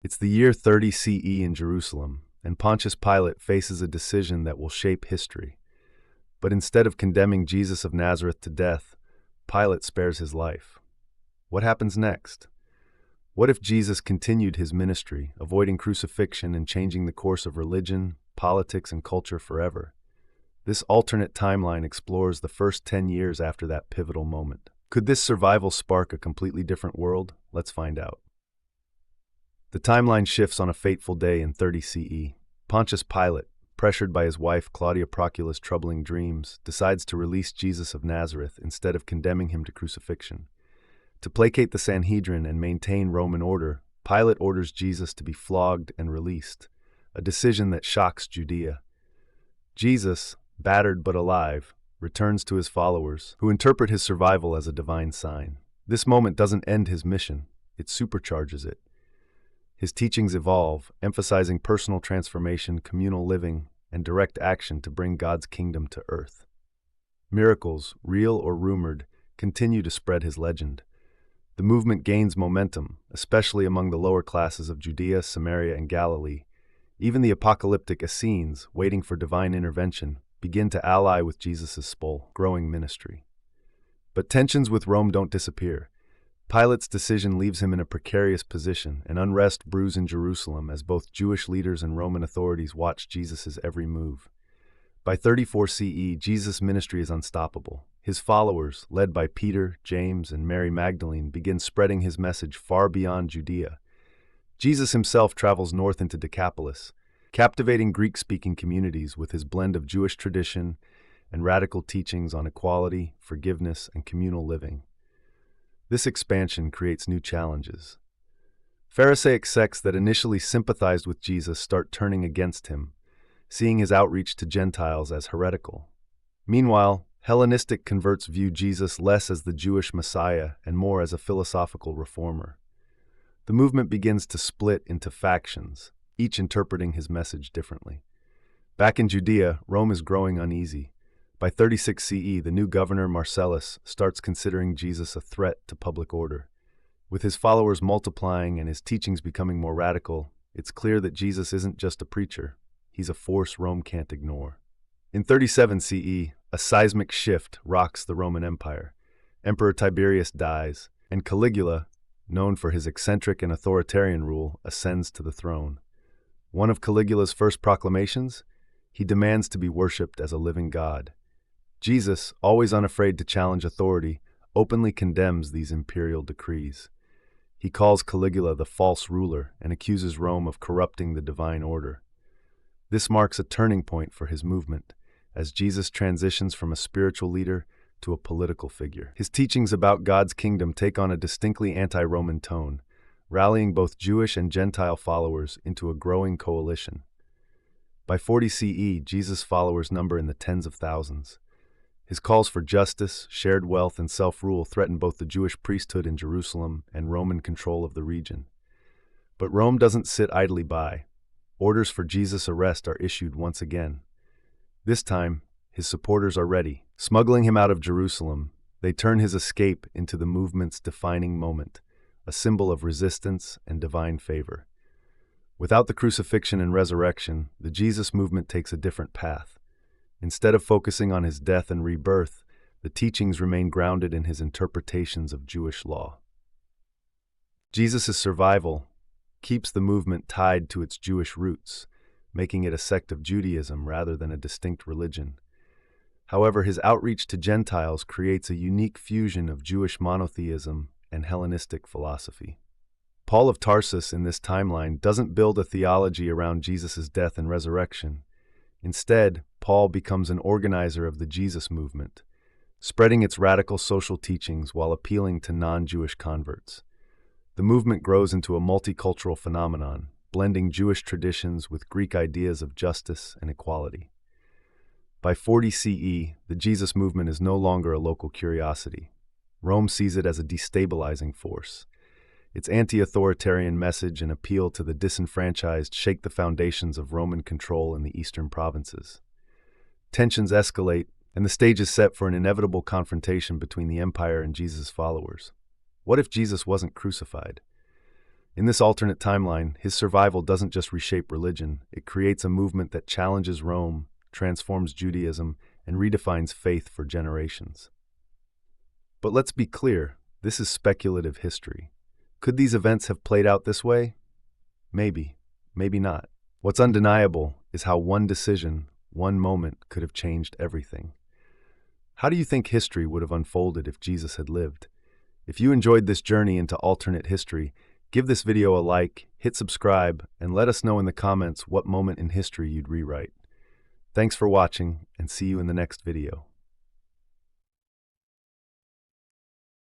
It's the year 30 CE in Jerusalem, and Pontius Pilate faces a decision that will shape history. But instead of condemning Jesus of Nazareth to death, Pilate spares his life. What happens next? What if Jesus continued his ministry, avoiding crucifixion and changing the course of religion, politics, and culture forever? This alternate timeline explores the first 10 years after that pivotal moment. Could this survival spark a completely different world? Let's find out. The timeline shifts on a fateful day in 30 CE. Pontius Pilate, pressured by his wife Claudia Procula's troubling dreams, decides to release Jesus of Nazareth instead of condemning him to crucifixion. To placate the Sanhedrin and maintain Roman order, Pilate orders Jesus to be flogged and released, a decision that shocks Judea. Jesus, battered but alive, returns to his followers, who interpret his survival as a divine sign. This moment doesn't end his mission, it supercharges it. His teachings evolve, emphasizing personal transformation, communal living, and direct action to bring God's kingdom to earth. Miracles, real or rumored, continue to spread his legend. The movement gains momentum, especially among the lower classes of Judea, Samaria, and Galilee. Even the apocalyptic Essenes, waiting for divine intervention, begin to ally with Jesus' growing ministry. But tensions with Rome don't disappear. Pilate's decision leaves him in a precarious position, and unrest brews in Jerusalem as both Jewish leaders and Roman authorities watch Jesus' every move. By 34 CE, Jesus' ministry is unstoppable. His followers, led by Peter, James, and Mary Magdalene, begin spreading his message far beyond Judea. Jesus himself travels north into Decapolis, captivating Greek-speaking communities with his blend of Jewish tradition and radical teachings on equality, forgiveness, and communal living. This expansion creates new challenges. Pharisaic sects that initially sympathized with Jesus start turning against him, seeing his outreach to Gentiles as heretical. Meanwhile, Hellenistic converts view Jesus less as the Jewish Messiah and more as a philosophical reformer. The movement begins to split into factions, each interpreting his message differently. Back in Judea, Rome is growing uneasy. By 36 CE, the new governor Marcellus starts considering Jesus a threat to public order. With his followers multiplying and his teachings becoming more radical, it's clear that Jesus isn't just a preacher, he's a force Rome can't ignore. In 37 CE, a seismic shift rocks the Roman Empire. Emperor Tiberius dies, and Caligula, known for his eccentric and authoritarian rule, ascends to the throne. One of Caligula's first proclamations? He demands to be worshipped as a living god. Jesus, always unafraid to challenge authority, openly condemns these imperial decrees. He calls Caligula the false ruler and accuses Rome of corrupting the divine order. This marks a turning point for his movement, as Jesus transitions from a spiritual leader to a political figure. His teachings about God's kingdom take on a distinctly anti-Roman tone, rallying both Jewish and Gentile followers into a growing coalition. By 40 CE, Jesus' followers number in the tens of thousands. His calls for justice, shared wealth, and self-rule threaten both the Jewish priesthood in Jerusalem and Roman control of the region. But Rome doesn't sit idly by. Orders for Jesus' arrest are issued once again. This time, his supporters are ready. Smuggling him out of Jerusalem, they turn his escape into the movement's defining moment, a symbol of resistance and divine favor. Without the crucifixion and resurrection, the Jesus movement takes a different path. Instead of focusing on his death and rebirth, the teachings remain grounded in his interpretations of Jewish law. Jesus' survival keeps the movement tied to its Jewish roots, making it a sect of Judaism rather than a distinct religion. However, his outreach to Gentiles creates a unique fusion of Jewish monotheism and Hellenistic philosophy. Paul of Tarsus in this timeline doesn't build a theology around Jesus' death and resurrection. Instead, Paul becomes an organizer of the Jesus movement, spreading its radical social teachings while appealing to non-Jewish converts. The movement grows into a multicultural phenomenon, blending Jewish traditions with Greek ideas of justice and equality. By 40 CE, the Jesus movement is no longer a local curiosity. Rome sees it as a destabilizing force. Its anti-authoritarian message and appeal to the disenfranchised shake the foundations of Roman control in the eastern provinces. Tensions escalate, and the stage is set for an inevitable confrontation between the empire and Jesus' followers. What if Jesus wasn't crucified? In this alternate timeline, his survival doesn't just reshape religion, it creates a movement that challenges Rome, transforms Judaism, and redefines faith for generations. But let's be clear, this is speculative history. Could these events have played out this way? Maybe, maybe not. What's undeniable is how one decision, one moment could have changed everything. How do you think history would have unfolded if Jesus had lived? If you enjoyed this journey into alternate history, give this video a like, hit subscribe, and let us know in the comments what moment in history you'd rewrite. Thanks for watching, and see you in the next video.